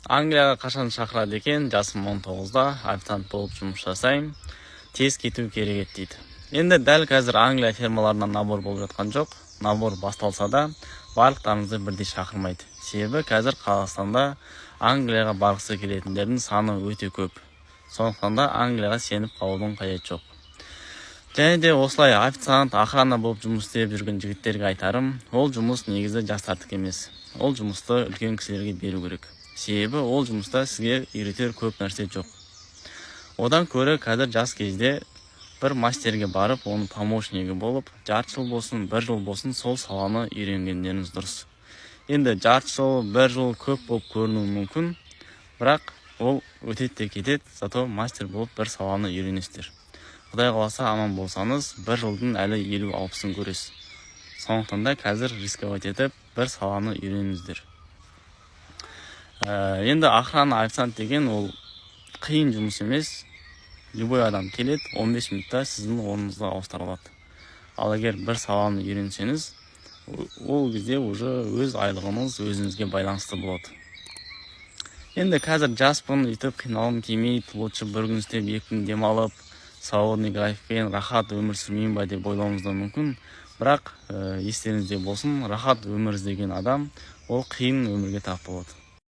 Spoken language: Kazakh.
Англияға қашан шақырады екен? Жасым 19-да, официант болып жұмыс жасаймын. Тез кету керек еді дейді. Енді дәл қазір Англия фермаларынан набор болып жатқан жоқ. Набор басталса да, барлықтарыңызды бірдей шақырмайды. Себебі қазір Қазақстанда Англияға барғысы келетіндердің саны өте көп. Сондықтан да Англияға сеніп қалудың қажеті жоқ. Және де осылай официант, охрана болып жұмыс істеп жүрген жігіттерге айтарым, ол жұмыс негізі жастардікі емес. Ол жұмысты үлкен кісілерге беру керек. Себебі ол жұмыста сізге үйретер көп нәрсе жоқ. Одан көрі қазір жас кезде бір мастерге барып, оның помощнигі болып, жарты жыл болсын, бір жыл болсын, сол саланы үйренгендеріңіз дұрыс. Енді жарты жыл, бір жыл көп болып көрінуі мүмкін, бірақ ол өтеді де кетеді, зато мастер болып бір саланы үйренесіздер. Құдай қаласа аман болсаңыз, бір жылдың әлі 50-60-ын көресіз. Сондықтан да қазір рисковать етіп, бір саланы үйреніңіздер. Енді охрана, официант деген ол қиын жұмыс емес. Любой адам келеді, 15 минутта сіздің орныңызға ауыстырылады. Ал егер бір саланы үйренсеңіз, ол кезде уже өз айлығыңыз өзіңізге байланысты болады. Енді қазір жаспын, үйтіп қиналғым келмейді, лучше бір күн істеп, 2 күн демалып, свободный графикпен рахат өмір сүрмеймін ба деп ойлауыңыз да мүмкін. Бірақ естеріңізде болсын, рахат өмір іздеген адам ол қиын өмірге тап болады.